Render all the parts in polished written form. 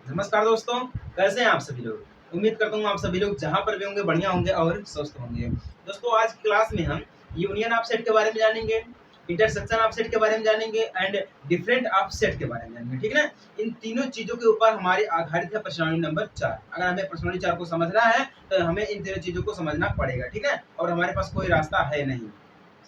नमस्कार दोस्तों, कैसे हैं आप सभी लोग। उम्मीद करता हूँ आप सभी लोग जहाँ पर भी होंगे बढ़िया होंगे और स्वस्थ होंगे। दोस्तों आज की क्लास में हम यूनियन ऑफसेट के बारे में जानेंगे, इंटरसेक्शन ऑफसेट के बारे में जानेंगे एंड डिफरेंट ऑफसेट के बारे में जानेंगे। ठीक है ना। इन तीनों चीजों के ऊपर हमारी आधारित है प्रश्नावली नंबर 4। अगर हमें प्रश्नावली 4 को समझना है तो हमें इन तीनों चीजों को समझना पड़ेगा। ठीक है, और हमारे पास कोई रास्ता है नहीं।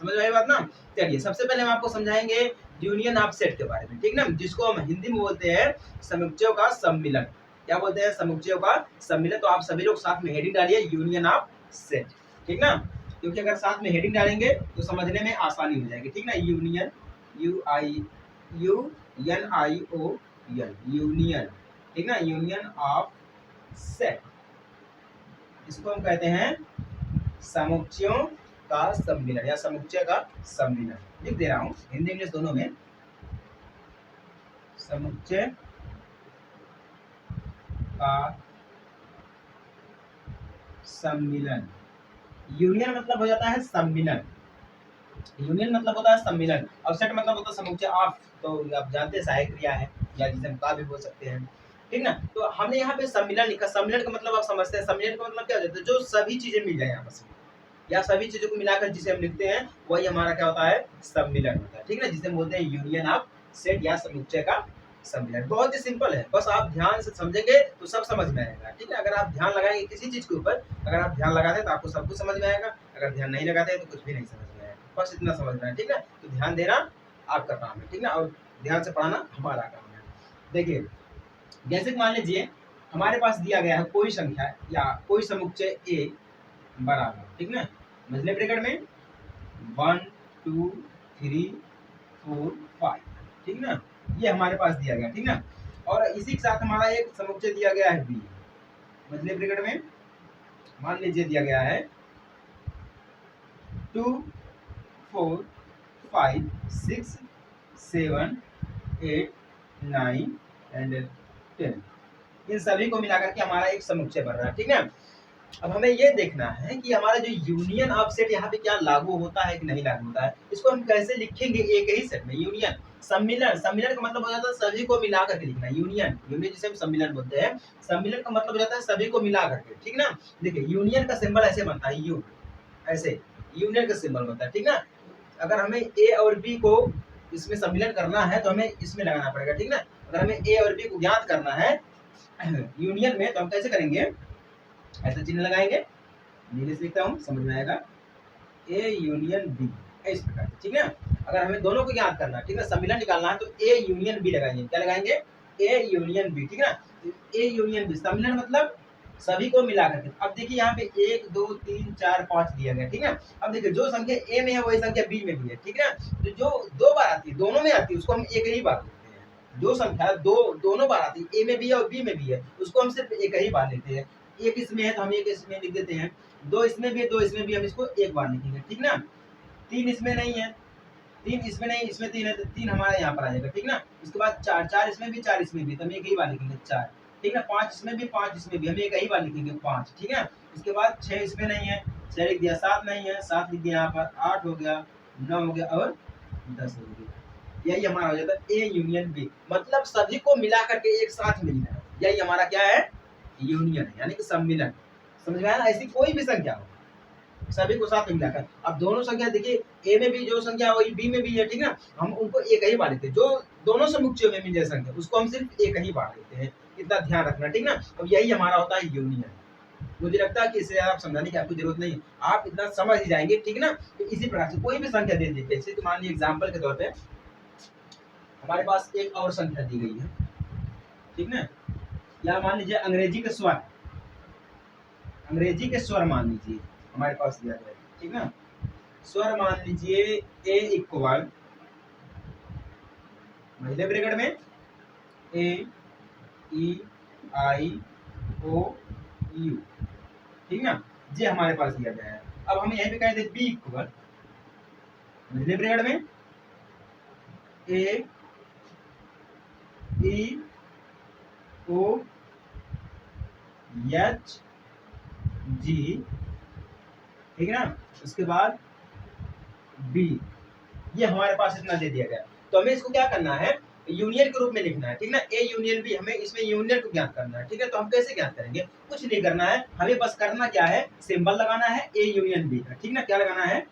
समझ में आई बात ना। चलिए सबसे पहले हम आपको समझाएंगे यूनियन ऑफसेट के बारे में। ठीक ना, जिसको हम हिंदी में बोलते हैं समुच्चयों का सम्मिलन। क्या बोलते हैं? समुच्चयों का सम्मिलन। तो आप सभी लोग साथ में हेडिंग डालिए यूनियन ऑफ सेट। ठीक ना, क्योंकि अगर साथ में हेडिंग डालेंगे तो समझने में आसानी हो जाएगी। ठीक ना, यूनियन UNION यूनियन। ठीक ना, यूनियन ऑफ सेट, इसको हम कहते हैं समुच्चयों का सम्मिलन या समुच्चय का सम्मिलन। लिख दे रहा हूं हिंदी इंग्लिश दोनों में, समुच्चय का सम्मिलन। यूनियन मतलब हो जाता है सम्मिलन, यूनियन मतलब होता है सम्मिलन, और सेट मतलब होता है समुच्चय ऑफ। तो आप जानते हैं सहायक क्रिया है या जिसे हम का भी बोल सकते हैं। ठीक ना, तो हमने यहाँ पे सम्मिलन लिखा। सम्मिलन का मतलब आप समझते हैं, सम्मिलन का मतलब क्या हो जाता है? जो सभी चीजें मिल जाए आपस में या सभी चीजों को मिलाकर जिसे हम लिखते हैं वही हमारा क्या होता है? सम्मिलन होता है। ठीक है, जिसे हम बोलते हैं यूनियन ऑफ सेट या समुच्चय का सम्मिलन। बहुत ही सिंपल है, बस आप ध्यान से समझेंगे तो सब समझ में आएगा। ठीक है, अगर आप ध्यान लगाएंगे किसी चीज के ऊपर, अगर आप ध्यान लगाते हैं तो आपको सब कुछ समझ में आएगा, अगर ध्यान नहीं लगाते हैं तो कुछ भी नहीं समझ में आएगा। बस इतना समझना है। ठीक है, तो ध्यान देना आपका काम है। ठीक ना, और ध्यान से पढ़ाना हमारा काम है। देखिए जैसे कि मान लीजिए हमारे पास दिया गया है कोई संख्या या कोई समुच्चय ए बराबर, ठीक ना, मझले ब्रैकेट में 1 2 3 4 5। ठीक ना, ये हमारे पास दिया गया। ठीक ना, और इसी के साथ हमारा एक समुच्चय दिया गया है बी, मझले ब्रैकेट में मान लीजिए दिया गया है 2 4 5 6 7 8 9 एंड 10। इन सभी को मिलाकर के हमारा एक समुच्चय बन रहा है। ठीक है, अब हमें ये देखना है कि हमारा जो यूनियन ऑफ सेट यहाँ पे क्या लागू होता है कि नहीं लागू होता है। इसको हम कैसे लिखेंगे एक ही सेट में? यूनियन सम्मिलन, सम्मिलन का मतलब हो जाता है सभी को मिला करके लिखना। यूनियन, यूनियन जिसे हम सम्मिलन बोलते हैं, सम्मिलन का मतलब हो जाता है सभी को मिला करके। ठीक ना, देखिए यूनियन का सिंबल ऐसे बनता है, यू, ऐसे यूनियन का सिंबल बनता है। ठीक ना, अगर हमें ए और बी को इसमें सम्मिलन करना है तो हमें इसमें लगाना पड़ेगा। ठीक ना, अगर हमें ए और बी को ज्ञात करना है यूनियन में तो हम कैसे करेंगे? ऐसा चिन्ह लगाएंगे, नीले से लिखता हूँ, समझ में आएगा, ए यूनियन बी, इस प्रकार से। ठीक है, अगर हमें दोनों को ज्ञात करना है, ठीक है, सम्मिलन निकालना है तो ए यूनियन बी लगाएंगे। क्या लगाएंगे? A union B. ठीक है ना, ए यूनियन बी, सम्मिलन मतलब सभी को मिला करके। अब देखिए यहाँ पे 1 2 3 4 5 दिया गया। ठीक है, अब देखिए जो संख्या ए में है वही संख्या बी में भी है। ठीक है, तो जो दो बार आती है, दोनों में आती है, उसको हम एक ही बार लेते हैं। जो संख्या दोनों बार आती है, ए में भी है और बी में भी है, उसको हम सिर्फ एक ही बार लेते हैं। एक इसमें है तो हम एक इसमें लिख देते हैं, दो इसमें भी है, दो इसमें भी, हम इसको एक बार लिखेंगे। ठीक ना, तीन इसमें नहीं है, तीन इसमें नहीं, इसमें तीन है तो तीन हमारा यहाँ पर आ जाएगा। ठीक ना, उसके बाद चार, चार इसमें भी, चार इसमें भी, तो हम एक ही बार लिखेंगे चार। ठीक ना, पांच इसमें भी, पांच इसमें भी, हम एक ही बार लिखेंगे पांच। ठीक है, उसके बाद छह इसमें नहीं है, छह लिख दिया, सात नहीं है, सात लिख दिया, यहाँ पर आठ हो गया, नौ हो गया और 10 हो गया। यही हमारा हो जाता है ए यूनियन बी, मतलब सभी को मिला करके एक साथ मिलना है, यही हमारा क्या है? यूनियन है, यानी कि सम्मिलन। समझ में आया ना? ऐसी कोई भी संख्या हो, सभी को साथ में मिलाकर। अब दोनों संख्या देखिए, ए में भी जो संख्या वही बी में भी है। ठीक ना, हम उनको एक ही बार लेते हैं। जो दोनों समुच्चयों में मिल जाए संख्या उसको हम सिर्फ एक ही बार लेते हैं, इतना ध्यान रखना। ठीक ना, अब यही हमारा होता है यूनियन। मुझे लगता है कि इससे आप समझाने की आपको जरूरत नहीं, आप इतना समझ ही जाएंगे। ठीक ना, तो इसी प्रकार से कोई भी संख्या दे दीजिए, जैसे मान लीजिए एग्जाम्पल के तौर पर हमारे पास एक और संख्या दी गई है। ठीक ना, या मान लीजिए अंग्रेजी के स्वर, अंग्रेजी के स्वर मान लीजिए हमारे पास दिया गया है। ठीक ना, स्वर मान लीजिए ए इक्वल, मझले ब्रैकेट में ए ई आई ओ यू। ठीक ना, ये हमारे पास दिया गया है। अब हम यहीं पे कह दें बी इक्वल, मझले ब्रैकेट में ए ई ओ एच जी। ठीक है ना, उसके बाद बी, ये हमारे पास इतना दे दिया गया। तो हमें इसको क्या करना है? यूनियन के रूप में लिखना है, ठीक ना। ए यूनियन बी, हमें इसमें यूनियन को ज्ञात करना है, ठीक है। तो हम कैसे ज्ञात करेंगे? कुछ नहीं करना है, हमें बस करना क्या है, सिंबल लगाना है ए यूनियन बी का, ठीक ना। क्या लगाना है?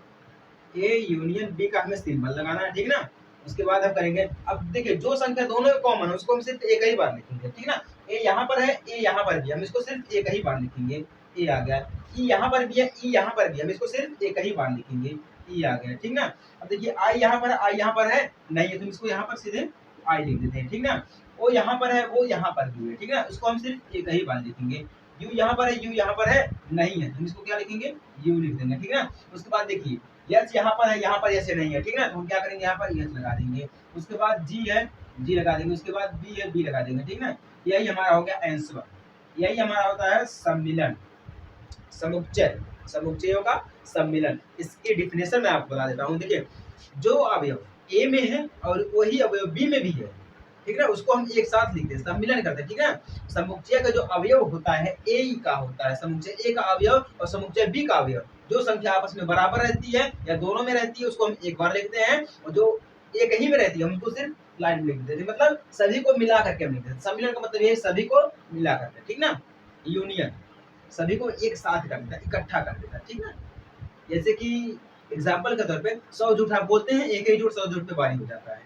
ए यूनियन बी का हमें सिंबल लगाना है, ठीक ना। उसके बाद हम करेंगे, अब देखिए जो संख्या दोनों में कॉमन है उसको हम सिर्फ एक ही बार लिखेंगे, ठीक ना। ए यहाँ पर है, ए यहाँ पर भी, हम इसको सिर्फ एक ही बार लिखेंगे, ए आ गया। ई यहाँ पर भी है, ई यहाँ पर भी, हम इसको सिर्फ एक ही बार लिखेंगे, ई आ गया, ठीक ना। अब देखिए आई यहाँ पर है, आई यहाँ पर है नहीं है, तो इसको यहाँ पर सीधे आई लिख देते हैं, ठीक ना। ओ यहाँ पर है, वो यहाँ पर भी है, ठीक ना, उसको हम सिर्फ एक ही बार लिखेंगे। यू यहाँ पर है, यू यहाँ पर है नहीं है, तो हम इसको क्या लिखेंगे, यू लिख देंगे, ठीक ना। उसके बाद देखिए यस यहाँ पर है, यहाँ पर यस नहीं है, ठीक ना, तो हम क्या करेंगे, यहाँ पर यस लगा देंगे। उसके बाद जी है, जी लगा देंगे। उसके बाद बी है, बी लगा देंगे, ठीक ना। यही हमारा हो गया आंसर। यही हमारा होता है सम्मिलन, समुच्चय, समुच्चयों का सम्मिलन। इसकी डिफिनेशन मैं आपको बता देता हूँ। देखिए जो अवयव ए में है और वही अवयव बी में भी है, ठीक है, उसको हम एक साथ लिखते हैं, सम्मिलन करते हैं, ठीक है। समुच्चय का जो अवयव होता है ए का होता है, समुच्चय ए का अवयव और समुच्चय बी का अवयव, जो संख्या आपस में बराबर रहती है या दोनों में रहती है उसको हम एक बार लिखते हैं, और जो एक ही में रहती है हम उसको सिर्फ लाइन में लिख देते हैं, मतलब सभी को मिला करके हम लिखते हैं। सम्मिलन का मतलब ये है सभी को मिला करके, ठीक ना। यूनियन सभी को एक साथ कर देता है, इकट्ठा कर देता है, ठीक ना। जैसे कि एग्जाम्पल के तौर पे 100 झूठ आप बोलते हैं, एक ही झूठ 100 झूठ पे भारी हो जाता है।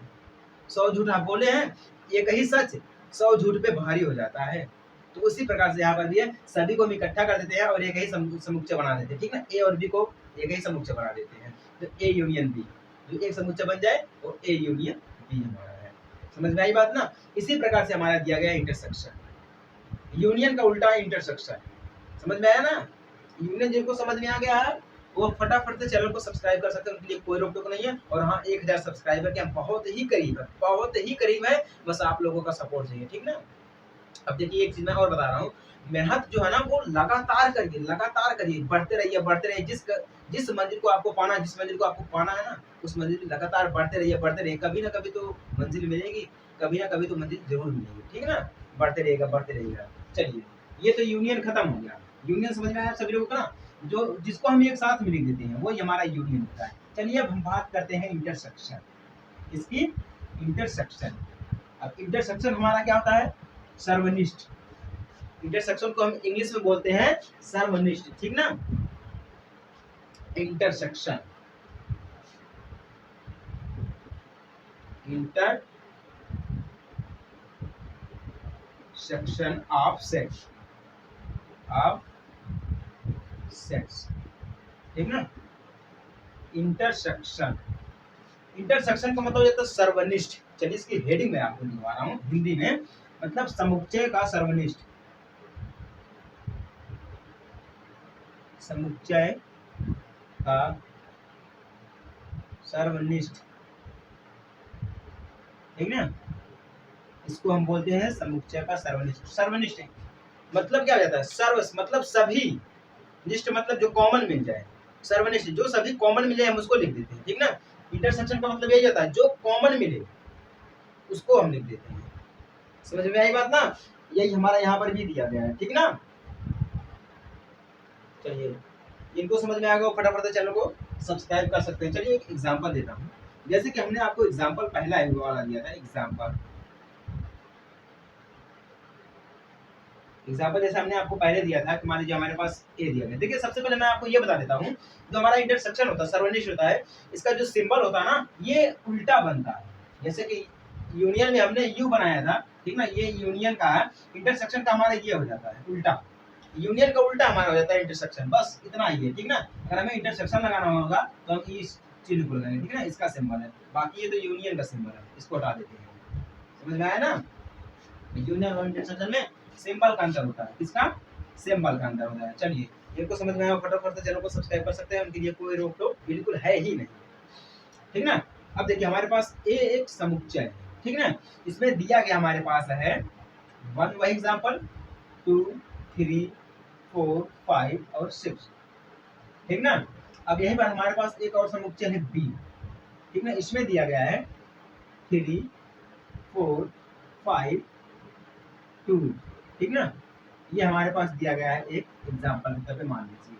100 झूठ आप बोले हैं, एक ही सच 100 झूठ पे भारी हो जाता है। तो उसी प्रकार से यहाँ पर भी है, सभी को हम इकट्ठा कर देते हैं और एक ही समुच्चय बना देते हैं, ठीक ना। ए और बी को एक ही समुच्चय बना देते हैं, तो ए यूनियन बी, जो एक समुच्चय बन जाए वो ए यूनियन बी हमारा है। समझ में आई बात ना। इसी प्रकार से हमारा दिया गया इंटरसेक्शन, यूनियन का उल्टा इंटरसेक्शन। समझ में आया ना। यूनियन जिनको समझ में आ गया है वो फटाफट से चैनल को सब्सक्राइब कर सकते हैं, उनके लिए कोई रोक टोक नहीं है। और हाँ 1000 सब्सक्राइबर के हम बहुत ही करीब है, बहुत ही करीब है, बस आप लोगों का सपोर्ट चाहिए, ठीक ना। अब देखिए एक चीज मैं और बता रहा हूँ, मेहनत जो है ना वो लगातार करिए, बढ़ते रहिए। जिस मंजिल को आपको पाना, जिस मंजिल को आपको पाना है ना, उस मंजिल पे लगातार बढ़ते रहिए। कभी ना कभी तो मंजिल मिलेगी, कभी ना कभी तो मंजिल जरूर मिलेगी, ठीक है ना। बढ़ते रहेगा। चलिए ये तो यूनियन खत्म हो गया। यूनियन समझ में आया सभी लोगों को ना, जो जिसको हम एक साथ में लिख देते हैं वो हमारा यूनियन होता है। चलिए अब हम बात करते हैं इंटरसेक्शन, इसकी इंटरसेक्शन। अब इंटरसेक्शन हमारा क्या होता है, सर्वनिष्ठ। इंटरसेक्शन को हम इंग्लिश में बोलते हैं सर्वनिष्ठ, ठीक ना। इंटरसेक्शन, इंटरसेक्शन ऑफ सेक्स, ठीक ना। इंटरसेक्शन का मतलब होता है सर्वनिष्ठ। चलिए इसकी हेडिंग में आपको लिखवा रहा हूँ हिंदी में, मतलब समुच्चय का सर्वनिष्ठ, समुच्चय का सर्वनिष्ठ, ठीक ना। इसको हम बोलते हैं समुच्चय का सर्वनिष्ठ। सर्वनिष्ठ मतलब क्या हो जाता है, सर्व मतलब सभी, निष्ठ मतलब जो कॉमन मिल जाए, सर्वनिष्ठ जो सभी कॉमन मिले हम उसको लिख देते हैं, ठीक ना। इंटरसेक्शन का मतलब यही होता है जो कॉमन मिले उसको हम लिख देते हैं। समझ में आई बात ना। यही हमारा यहाँ पर भी दिया गया है, ठीक ना। चलिए इनको समझ में आ गया, फटाफट से चैनल को सब्सक्राइब कर सकते हैं। चलिए एक एग्जांपल देता हूँ, जैसे कि हमने आपको एग्जांपल पहला वाला दिया था, एग्जांपल जैसे हमने आपको पहले दिया था कि मान लीजिए हमारे पास ए दिया गया। देखिए सबसे पहले मैं आपको ये बता देता हूँ, जो हमारा इंटरसेक्शन होता है, सर्वनिष्ठ होता है, इसका जो सिंबल होता है ना ये उल्टा बनता है। जैसे कि यूनियन में हमने यू बनाया था, ठीक ना, ये यूनियन का है, इंटरसेक्शन का हमारा ये हो जाता है उल्टा, यूनियन का उल्टा हमारा हो जाता है इंटरसेक्शन, बस इतना ही है, ठीक ना। अगर हमें इंटरसेक्शन लगाना होगा तो हम इस चिन्ह को लगाएंगे, ठीक है ना, इसका सिंबल है, बाकी ये तो यूनियन का सिंबल है, इसको हटा देते हैं। समझ में आया ना। यूनियन और इंटरसेक्शन में सिंबल का अंतर होता है, किसका, सिंबल का अंतर होता है। चलिए इनको समझ में आया, फटाफट से चैनल को सब्सक्राइब कर सकते हैं, उनके लिए कोई रोक टोक बिल्कुल है ही नहीं, ठीक ना। अब देखिए हमारे पास ए एक समुच्चय है, ठीक ना, इसमें दिया गया हमारे पास है 1 वही एग्जांपल, 2 3 4 5 और 6, ठीक ना। अब यहीं पर हमारे पास एक और समुच्चय है बी, ठीक ना, इसमें दिया गया है 3 4 5 2, ठीक ना। ये हमारे पास दिया गया है एक एग्जांपल के तौर पे, मान लीजिए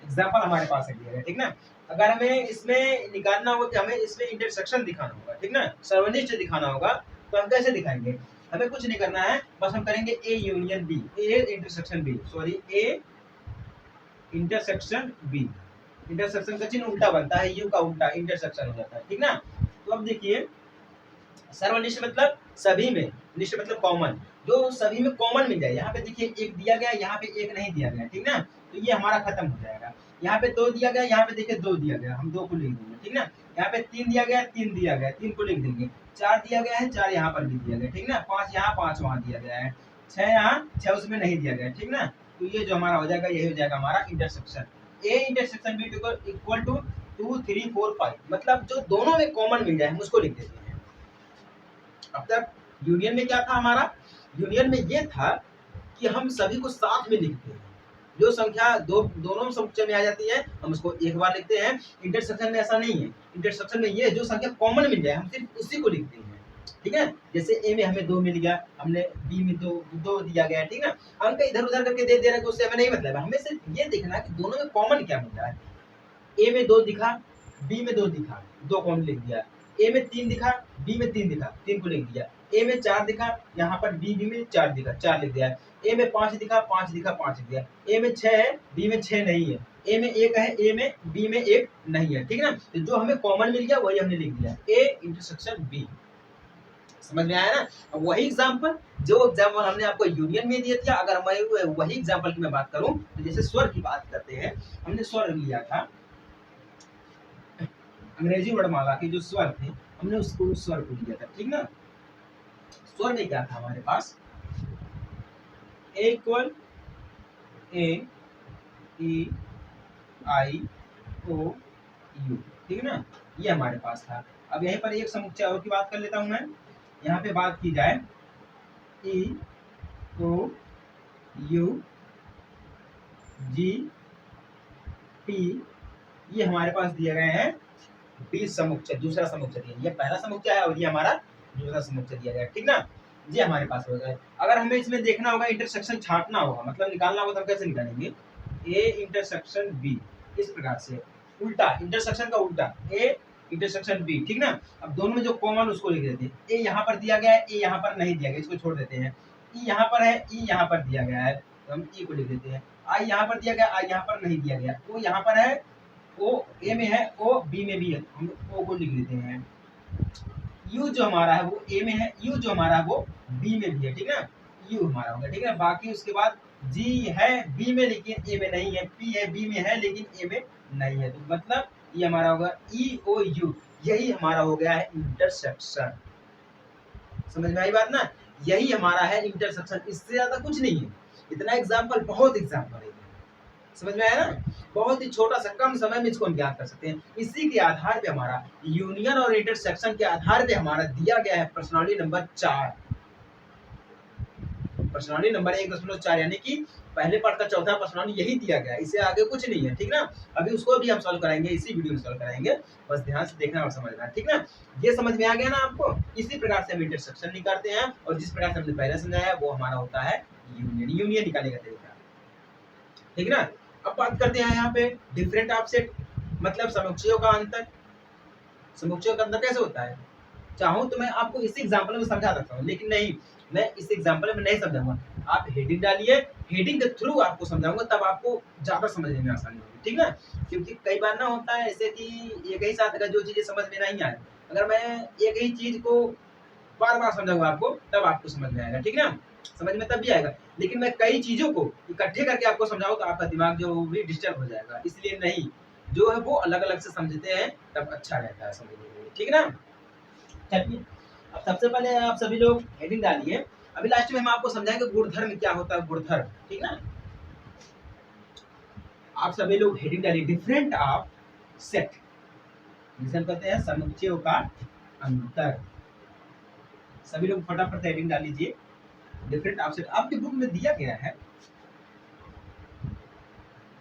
एग्जांपल हमारे पास है दिया गया, ठीक ना। अगर हमें इसमें निकालना होगा कि हमें इसमें इंटरसेक्शन दिखाना होगा, ठीक ना, सर्वनिष्ठ दिखाना होगा, तो हम कैसे दिखाएंगे? हमें कुछ नहीं करना है, बस हम करेंगे A union B, A intersection B, sorry A intersection B. Intersection का चिन्ह उल्टा बनता है, यू का उल्टा इंटरसेक्शन हो जाता है, ठीक ना। तो अब देखिए सर्वनिष्ठ मतलब सभी में, निष्ठ मतलब कॉमन, जो सभी में कॉमन मिल जाए। यहाँ पे देखिए एक दिया गया, यहाँ पे एक नहीं दिया गया, ठीक ना, तो ये हमारा खत्म हो जाएगा। यहाँ पे दो दिया गया, यहाँ पे देखिए दो दिया गया, हम दो को लिख देंगे, ठीक ना। यहाँ पे तीन दिया गया, तीन दिया गया, तीन को लिख देंगे। चार दिया गया है, चार यहाँ पर भी दिया गया, ठीक ना। पांच यहाँ, पांच वहां दिया गया है। छह यहाँ, छह उसमें नहीं दिया गया, ठीक ना। तो ये जो हमारा हो जाएगा, यही हो जाएगा हमारा intersection. A intersection B equal to 2 3 4 5, मतलब जो दोनों में कॉमन मिल जाए हम उसको लिख देते हैं। अब तक यूनियन में क्या था हमारा? यूनियन में ये था कि हम सभी को साथ में लिखते हैं, जो संख्या दोनों समुच्चय में आ जाती है हम उसको एक बार लिखते हैं। इंटरसेक्शन में ऐसा नहीं है, इंटरसेक्शन में ये जो संख्या कॉमन मिल जाए हम सिर्फ उसी को लिखते हैं, ठीक है। जैसे ए में हमें 2 मिल गया, हमने बी में दो दिया गया, ठीक है। अंक इधर उधर करके दे रहे हैं तो उससे हमें नहीं मतलब है, हमें सिर्फ ये देखना है कि दोनों में कॉमन क्या मिल रहा है। ए में 2 दिखा, बी में 2 दिखा, 2 कॉमन लिख दिया। ए में 3 दिखा, बी में 3 दिखा, 3 को लिख दिया। ए में 4 दिखा, यहाँ पर बी में 4 दिखा, 4 लिख दिया। ए में 5 दिखा, 5 दिखा, 5 लिख दिया। ए में 6 है, बी में 6 नहीं है। ए में 1 है, ए में बी में 1 नहीं है, ठीक है ना। तो जो हमें कॉमन मिल गया वही हमने लिख दिया, ए इंटरसेक्शन बी। समझ में आया ना? अब वही एग्जाम्पल, जो एग्जाम्पल हमने आपको यूनियन में दिया था, अगर मैं वही एग्जाम्पल की मैं बात करूं तो जैसे स्वर की बात करते हैं, हमने स्वर लिया था अंग्रेजी वर्णमाला के जो स्वर थे, हमने उसको स्वर को लिया था, ठीक ना। स्वर में क्या था हमारे पास? ए equal A E I O you, ठीक है ना, ये हमारे पास था। अब यहीं पर एक समुच्चय और की बात कर लेता हूं मैं। यहाँ पे बात की जाए ई ओ यू जी पी, ये हमारे पास दिए गए हैं 20 समुच्चय, दूसरा समुच्चय दिया, ये पहला समुच्चय है और ये हमारा दूसरा समुच्चय दिया गया, ठीक ना। ये हमारे पास हो गया। अगर हमें इसमें देखना होगा, इंटरसेक्शन छांटना होगा, मतलब निकालना होगा, तो हम कैसे निकालेंगे? ए इंटरसेक्शन बी, इस प्रकार से उल्टा, इंटरसेक्शन का उल्टा, ए इंटरसेक्शन बी, ठीक ना। अब दोनों में जो कॉमन उसको लिख देते हैं। ए यहाँ पर दिया गया है, ए यहाँ पर नहीं दिया गया, इसको छोड़ देते हैं। ई यहाँ पर है, ई यहाँ पर दिया गया है, तो हम ई को लिख देते हैं। आई यहाँ पर दिया गया, आई यहाँ पर नहीं दिया गया। ओ यहाँ पर है, ओ ए में है, ओ बी में भी है, हम ओ को लिख देते हैं। यू जो हमारा है वो ए में है, यू जो हमारा है वो बी में भी है, ठीक है। यू हमारा होगा, ठीक है। बाकी उसके बाद जी है बी में लेकिन ए में नहीं है, पी है बी में है लेकिन ए में नहीं है, तो मतलब ये हमारा होगा ई ओ यू, यही हमारा हो गया है इंटरसेक्शन। समझ में आई बात ना? यही हमारा है इंटरसेक्शन, इससे ज्यादा कुछ नहीं है। इतना एग्जाम्पल, बहुत एग्जाम्पल है, समझ में आया ना? बहुत ही छोटा सा कम समय में इसको हम ज्ञात कर सकते हैं। इसी के आधार पे हमारा यूनियन और इंटरसेक्शन के आधार पे हमारा दिया गया है प्रश्नावली नंबर 4, प्रश्नावली नंबर 1.4, यानी कि पहले पार्ट का चौथा प्रश्नावली यही दिया गया है, इससे आगे कुछ नहीं है, ठीक ना। अभी उसको भी हम सॉल्व कराएंगे, इसी वीडियो में सॉल्व कराएंगे, बस ध्यान से देखना और समझना, ठीक ना। ये समझ में आ गया ना आपको? इसी प्रकार से हम इंटरसेक्शन निकालते हैं, और जिस प्रकार से हमने पहले समझाया वो हमारा होता है यूनियन, यूनियन निकालने का तरीका, ठीक ना। अब बात करते हैं यहाँ पे डिफरेंट ऑफसेट, मतलब समुच्चयों का अंतर। समुच्चयों का अंतर कैसे होता है? चाहूं तो मैं आपको इसी एग्जांपल में समझा सकता हूं, लेकिन नहीं, मैं इस एग्जांपल में नहीं समझाऊंगा। आप हेडिंग डालिए, हेडिंग के थ्रू आपको समझाऊंगा, तब आपको ज्यादा समझने में आसानी होगी, ठीक ना। क्योंकि कई बार ना होता है ऐसे कि एक ही साथ अगर जो चीजें समझ में नहीं आए, अगर मैं एक ही चीज को बार बार समझाऊंगा आपको, तब आपको समझ में आएगा, ठीक ना। समझ में तब भी आएगा, लेकिन मैं कई चीजों को इकट्ठे करके आपको समझाऊं तो आपका दिमाग जो भी डिस्टर्ब हो जाएगा, इसलिए नहीं, जो है वो अलग अलग से समझते हैं तब अच्छा रहता है समझने के लिए, ठीक ना। चलिए, अब सबसे पहले आप सभी लोग हेडिंग डालिए, अभी लास्ट में हम आपको समझाएंगे गुणधर्म क्या होता है, गुणधर्म, ठीक ना। आप सभी लोग हेडिंग डालिए, डिफरेंट ऑफ सेट, जिसे हम कहते हैं समुच्चयों का अंतर। सभी लोग फटाफट हेडिंग डाल लीजिए, डिफरेंट ऑफ सेट। आपके बुक में दिया गया है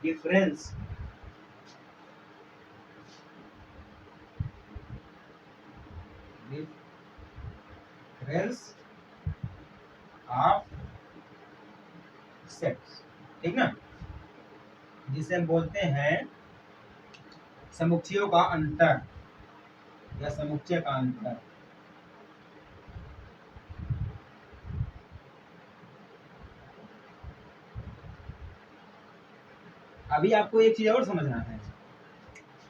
डिफरेंस ऑफ सेट्स, ठीक ना, जिसे हम बोलते हैं समुच्चयों का अंतर या समुच्चय का अंतर। अभी आपको एक चीज और समझना है,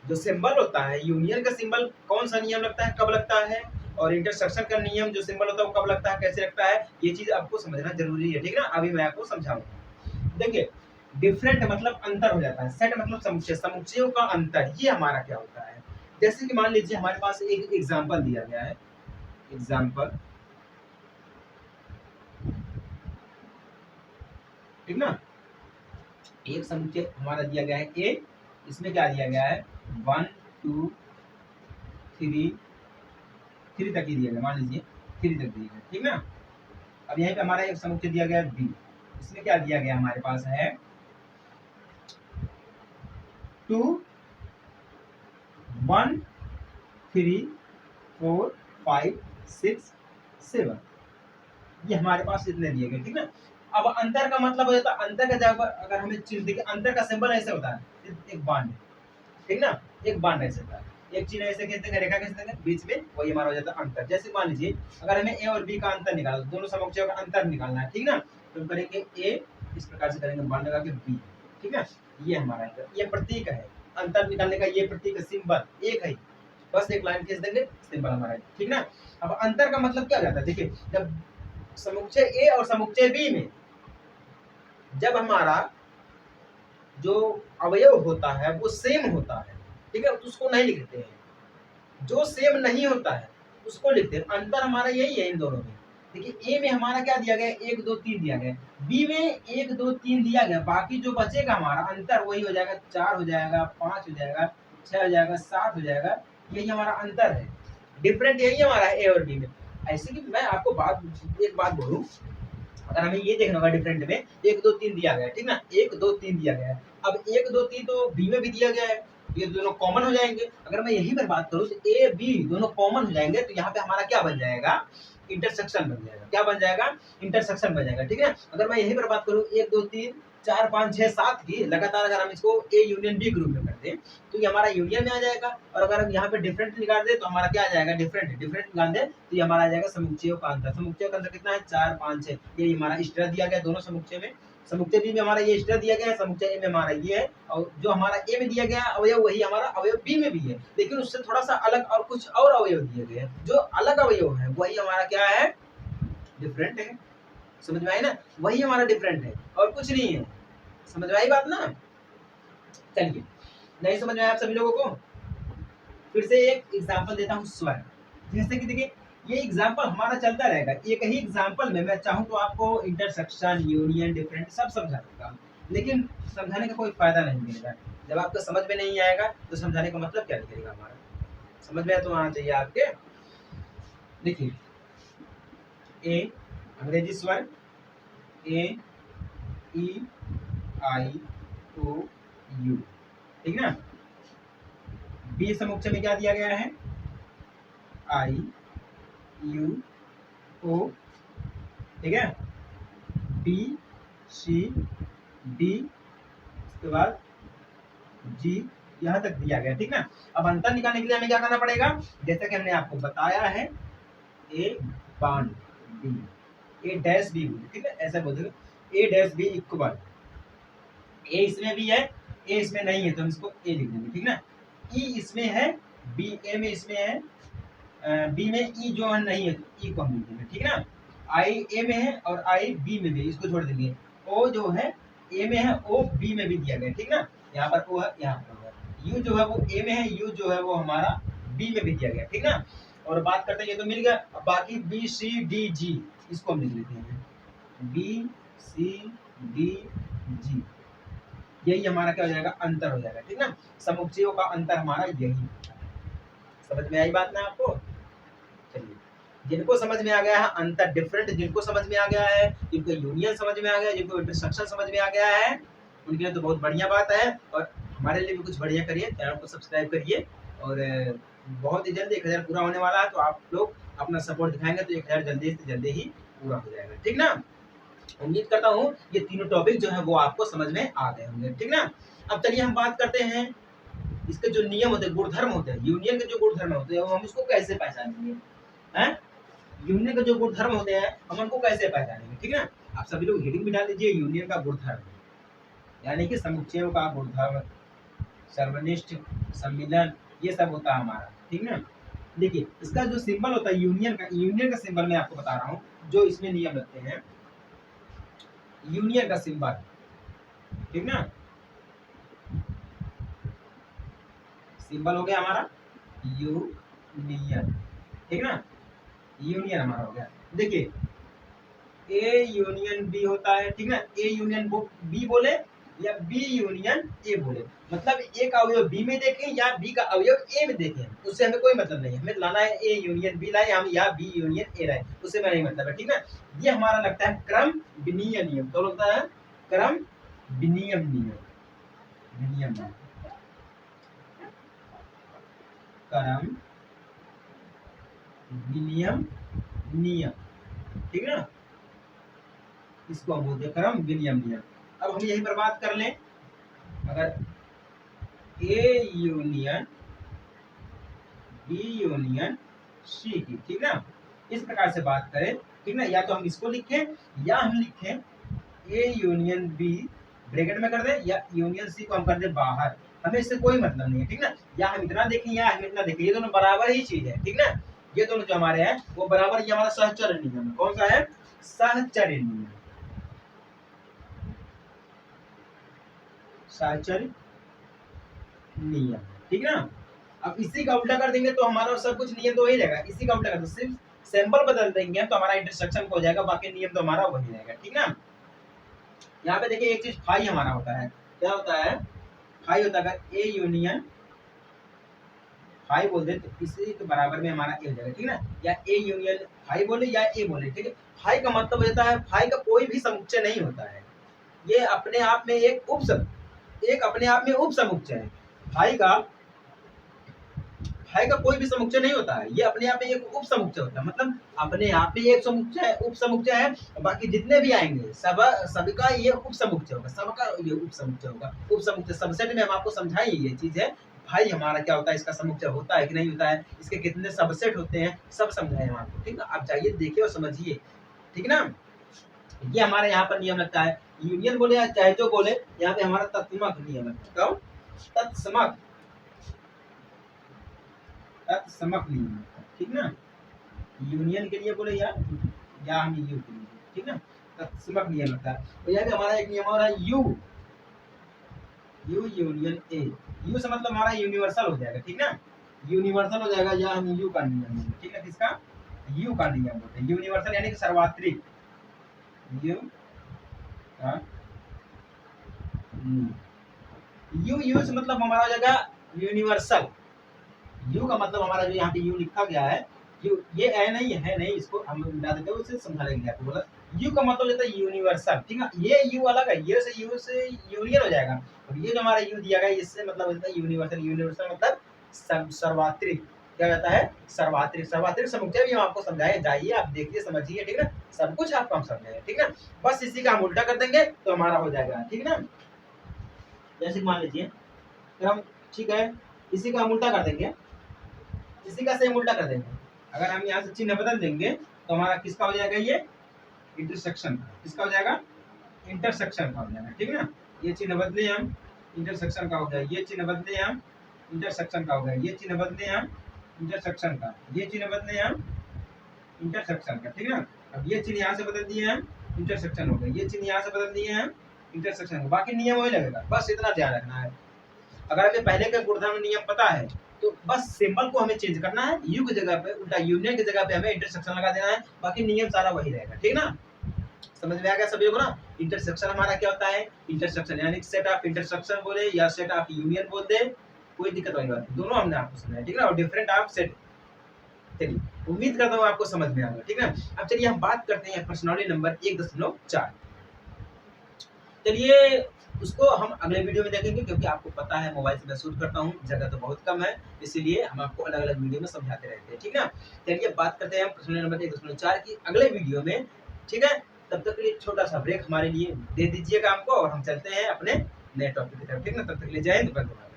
जो सिंबल होता है यूनियन का सिंबल कौन सा नियम लगता है, कब लगता है, और इंटरसेक्शन का नियम जो सिंबल होता है वो कब लगता है, कैसे लगता है, ये चीज आपको समझना जरूरी है, ठीक है ना। अभी मैं आपको समझाऊंगा। देखिए, डिफरेंट मतलब अंतर हो जाता है, सेट मतलब समुच्चय, समुच्चयों का अंतर, ये हमारा क्या होता है। जैसे कि मान लीजिए हमारे पास एक एग्जाम्पल दिया गया है, एग्जाम्पल, ठीक ना। एक समुच्चय हमारा दिया गया है ए, इसमें क्या दिया गया है 1 2 3 3 तक ही दिया गया, मान लीजिए 3 तक दिया गया, ठीक ना। अब यहीं पे हमारा एक समुच्चय दिया गया है बी, इसमें क्या दिया गया हमारे पास है 2 1 3 4 5 6 7, ये हमारे पास इतने दिए गए, ठीक ना। अब अंतर का मतलब हो जाता है, अंतर का जब अगर हमें चीज देखिए, अंतर का सिंबल ऐसे होता है, एक बांड, ठीक ना, एक बांड ऐसे होता है, एक चीज ऐसे खींच देंगे, रेखा खींच देंगे बीच में, वही हमारा हो जाता है अंतर। जैसे मान लीजिए अगर हमें ए और बी का अंतर निकालना, दोनों समुच्चयों का अंतर निकालना है, ठीक ना, तो हम करेंगे ए, इस प्रकार से करेंगे बांड लगा के बी, ठीक है, ये हमारा अंतर, ये प्रतीक है अंतर निकालने का, ये प्रतीक है, सिंबल एक है, बस एक लाइन खींच देंगे, सिंबल हमारा है, ठीक ना। अब अंतर का मतलब क्या हो जाता है, देखिए जब समुच्चय ए और समुच्चय बी में जब हमारा जो अवयव होता है वो सेम होता है, ठीक है, तो उसको नहीं लिखते हैं, जो सेम नहीं होता है उसको लिखते हैं। अंतर हमारा यही है इन दोनों में। देखिए ए में हमारा क्या दिया गया, 1 2 3 दिया गया, बी में 1 2 3 दिया गया, बाकी जो बचेगा हमारा अंतर वही हो जाएगा, 4 हो जाएगा, 5 हो जाएगा, 6 हो जाएगा, 7 हो जाएगा, यही हमारा अंतर है, डिफरेंट यही हमारा है ए और बी में। ऐसे कि मैं आपको एक बात बोलूं, अगर हमें ये देखना होगा डिफरेंट में 1 2 3 दिया गया है, ठीक ना, 1 2 3 दिया गया है, अब 1 2 3 तो बी में भी दिया गया है, ये दोनों कॉमन हो जाएंगे। अगर मैं यही पर बात करूं तो ए बी दोनों कॉमन हो जाएंगे, तो यहाँ पे हमारा क्या बन जाएगा, इंटरसेक्शन बन जाएगा, क्या बन जाएगा, इंटरसेक्शन बन जाएगा, ठीक है। अगर मैं यही पर बात करूं 1 2 3 4 5 6 7 की लगातार, अगर हम इसको ए यूनियन बी ग्रुप में कर दें तो ये हमारा यूनियन में आ जाएगा, और अगर हम यहाँ पे डिफरेंट निकाल दे तो हमारा क्या आ जाएगा, डिफरेंट डिफरेंट निकाल दे तो ये हमारा आ जाएगा समुच्चयों का अंतर। समुच्चयों का अंतर कितना है, 4 5 6, ये हमारा इष्टा दिया गया दोनों समुच्चय में, समुच्चय बी में हमारा ये इष्टा दिया गया है, समुच्चय ए में हमारा ये है, और जो हमारा ए में दिया गया अवयव वही हमारा अवयव बी में भी है, लेकिन उससे थोड़ा सा अलग और कुछ और अवयव दिए गए हैं, जो अलग अवयव है वही हमारा क्या है, डिफरेंट है। समझ में आई ना, वही हमारा डिफरेंट है और कुछ नहीं है। समझ में आई बात ना। चलिए, नहीं समझ में आया आप सभी लोगों को, फिर से एक एग्जांपल देता हूँ स्वर। जैसे कि देखिए ये एग्जांपल हमारा चलता रहेगा, एक ही एग्जांपल में मैं चाहूँ तो आपको इंटरसेक्शन यूनियन डिफरेंट सब समझा दूंगा, लेकिन समझाने का कोई फायदा नहीं मिलेगा। जब आपको समझ में नहीं आएगा तो समझाने का मतलब क्या निकलेगा हमारा, समझ में तो आना चाहिए आपके। देखिए ए अंग्रेजी स्वर, ए ई आई ओ यू, ठीक ना। बी समुच्चय में क्या दिया गया है, आई यू ओ, ठीक है, बी सी डी, उसके बाद जी, यहाँ तक दिया गया, ठीक ना। अब अंतर निकालने के लिए हमें क्या करना पड़ेगा, जैसा कि हमने आपको बताया है, ए बांड बी, ए डैश बी, ठीक है, ऐसा बोल देंगे ए डैश बी इक्वल, ए इसमें भी है, ए इसमें नहीं है तो हम इसको ए लिख देंगे, ठीक ना। ई इसमें है, बी ए में इसमें है, बी में ई जो है नहीं है तो ई को हम लिख देंगे, ठीक है ना। आई ए में है और आई बी में भी, इसको छोड़ देंगे। ओ जो है ए में है, ओ बी में भी दिया गया, ठीक ना, यहाँ पर ओ है, यहाँ पर ओ है। यू जो है वो ए में है, यू जो है वो हमारा बी में भी दिया गया, ठीक ना। और बात करते हैं, ये तो मिल गया, अब बाकी बी सी डी जी इसको हम लिख लेते हैं, बी सी डी जी, यही हमारा क्या हो जाएगा, अंतर हो जाएगा, ठीक ना। समुच्चयों का अंतर हमारा यही होता है। समझ में आई बात ना आपको। चलिए, जिनको समझ में आ गया है अंतर डिफरेंट, जिनको समझ में आ गया है, जिनको यूनियन समझ में आ गया, जिनको इंटरसेक्शन समझ में आ गया है, उनके लिए तो बहुत बढ़िया बात है, और हमारे लिए भी कुछ बढ़िया करिए, चैनल को सब्सक्राइब करिए, और बहुत ही जल्दी 1000 पूरा होने वाला है, तो आप लोग अपना सपोर्ट दिखाएंगे तो 1000 जल्दी से जल्दी ही पूरा हो जाएगा, ठीक ना। उम्मीद करता हूँ ये तीनों टॉपिक जो है वो आपको समझ में आ गए होंगे, ठीक ना। अब चलिए हम बात करते हैं इसके जो नियम होते हैं, गुणधर्म होते हैं, यूनियन के जो गुणधर्म होते हैं वो हम इसको कैसे पहचानेंगे, हैं, यूनियन के जो गुणधर्म होते हैं हम उनको कैसे पहचानेंगे, ठीक है। आप सभी लोग हेडिंग भी डाल दीजिए, यूनियन का गुणधर्म, यानी कि समुच्चयों का गुणधर्म, सर्वनिष्ठ, सम्मिलन, ये सब होता है हमारा, ठीक ना। देखिए इसका जो सिंबल होता है यूनियन का सिंबल मैं आपको बता रहा हूँ, जो इसमें नियम लगते हैं, यूनियन का सिंबल, ठीक ना, सिंबल हो गया हमारा यूनियन, ठीक ना, यूनियन हमारा हो गया। देखिए ए यूनियन बी होता है, ठीक ना, ए यूनियन बी बोले या बी यूनियन ए बोले, मतलब ए का अवयव बी में देखें या बी का अवयव ए में देखें, उससे हमें कोई मतलब नहीं है, हमें लाना है ए यूनियन बी लाए हम या बी यूनियन ए लाए, उससे हमें नहीं मतलब है, ठीक ना। ये हमारा लगता है क्रम विनिमय नियम, तो लगता है क्रम विनिमय नियम, विनिमय क्रम विनिमय नियम, ठीक है ना, इसको हम बोलते हैं क्रम विनिमय नियम। अब हम यही पर बात कर लें, अगर A union B union C की, ठीक ना, इस प्रकार से बात करें, ठीक ना, या तो हम इसको लिखें या हम लिखें ए यूनियन बी ब्रैकेट में कर दें, या यूनियन सी को हम कर दें बाहर, हमें इससे कोई मतलब नहीं है, ठीक ना। या हम इतना देखें या हम इतना देखें, ये दोनों बराबर ही चीज है, ठीक ना, ये दोनों जो हमारे हैं वो बराबर, ये हमारा सहचर्य नियम है। कौन सा है? सहचर्य नियम, सहचर्य नियम, ठीक ना। अब इसी का उल्टा कर देंगे तो हमारा सब कुछ नियम तो वही रहेगा, इसी का उल्टा कर दो, सिर्फ सिंबल बदल देंगे तो हमारा इंटरसेक्शन हो जाएगा, बाकी नियम तो हमारा वही रहेगा, ठीक ना। यहाँ पे देखिए एक चीज फाई हमारा होता है, क्या होता है? फाई होता है, अगर ए यूनियन फाई बोल दे तो इसी के बराबर में हमारा ए हो जाएगा, ठीक ना, या ए यूनियन फाई बोले या ए बोले, ठीक है। फाई का मतलब होता है, फाई का कोई भी समुच्चय नहीं होता है, ये अपने आप में एक अपने आप में उप समुच्चय है। फाई का कोई भी समुच्चय नहीं होता है, ये अपने आप में एक उप समुच्चय होता है, मतलब अपने आप में एक समुच्चय उप समुच्चय है, बाकी जितने भी आएंगे सबका ये उप समुच्चय होगा, सबका ये उप समुच्चय होगा। उप समुच्चय सबसेट में हम आपको समझाएं ये चीज है, भाई हमारा क्या होता है, इसका समुच्चय होता है कि नहीं होता है, इसके कितने सबसेट होते हैं, सब समझाए हम आपको, ठीक है। आप जाइए देखिए और समझिए, ठीक ना। ये हमारे यहाँ पर नियम लगता है, यूनियन बोले या चाहे जो बोले, यहाँ पे हमारा तत्समक नियम लगता है, तत्समक नियम, ठीक ना। यूनियन के लिए बोले या हम यू के लिए, ठीक ना, तत्समक नियम लगता है। तो यहाँ पे हमारा एक नियम और है यू यूनियन ए, यू से मतलब हमारा यूनिवर्सल हो जाएगा, ठीक ना, यूनिवर्सल हो जाएगा, या हम यू का नियम, ठीक है, किसका? यू का नियम होता है, यूनिवर्सल यानी कि सर्वात्रिक, यू यू से मतलब हमारा हो जाएगा यूनिवर्सल, यू का मतलब हमारा जो यहाँ पे यू लिखा गया है, यू ये है नहीं, इसको हम मिटा देते हैं, उससे समझा लेंगे आपको। बोला यू का मतलब होता है यूनिवर्सल, ठीक है, ये यू अलग है, ये से यू से यूनियन हो जाएगा, और ये जो हमारा यू दिया गया इससे मतलब होता है यूनिवर्सल, यूनिवर्सल मतलब सर्वात्रिक, क्या कहता है? सर्वात्रिक समुच्चय भी हम आपको समझाए, जाइए आप देखिए समझिए, ठीक ना, सब कुछ आपको हम समझाए, ठीक ना। बस इसी का हम उल्टा कर देंगे तो हमारा हो जाएगा, ठीक ना। जैसे मान लीजिए हम, ठीक है, इसी का हम उल्टा कर देंगे, इसी का सेम उल्टा कर देंगे, अगर हम यहाँ से चिन्ह बदल देंगे तो हमारा किसका हो जाएगा? ये इंटरसेक्शन, किसका हो जाएगा? इंटरसेक्शन का हो जाएगा, ठीक ना। ये चिन्ह बदले हम, इंटरसेक्शन का हो गया, ये चिन्ह बदले हम, इंटरसेक्शन का हो गया, ये चिन्ह बदले हम, इंटरसेक्शन का, ये चिन्ह बदले हम, इंटरसेक्शन का, ठीक ना। अब ये चिन्ह यहाँ से बदल दिए हम, इंटरसेक्शन हो गया, ये चिन्ह यहाँ से बदल दिए हम, इंटरसेक्शन का, बाकी नियम वही लगेगा, बस इतना ध्यान रखना है। अगर हमें पहले का गुणधर्म नियम पता है तो बस सिंबल को हमें चेंज करना है, यू की जगह पे उल्टा यूनियन की जगह पे हमें इंटरसेक्शन लगा देना है, बाकी नियम सारा वही रहेगा, ठीक ना। समझ में आ गया सभी को ना? इंटरसेक्शन हमारा क्या होता है? इंटरसेक्शन यानी सेट ऑफ इंटरसेक्शन बोले या सेट ऑफ यूनियन बोल दे, कोई दिक्कत वाली बात नहीं, दोनों हमने आपको समझाया, ठीक ना, और डिफरेंट ऑफ सेट। चलिए उम्मीद करता हूँ आपको समझ में आ गया, ठीक ना। अब चलिए हम बात करते हैं प्रश्नावली नंबर 1.4। चलिए उसको हम अगले वीडियो में देखेंगे, क्योंकि आपको पता है मोबाइल से मैं शूट करता हूँ, जगह तो बहुत कम है, इसीलिए हम आपको अलग अलग वीडियो में समझाते रहते हैं, ठीक ना। चलिए बात करते हैं हम प्रश्न नंबर 1.4 की अगले वीडियो में, ठीक है। तब तक के लिए छोटा सा ब्रेक हमारे लिए दे दीजिएगा हमको, और हम चलते हैं अपने नए टॉपिक की तरफ, ठीक ना। तब तक के लिए जय हिंद, वंदे मातरम।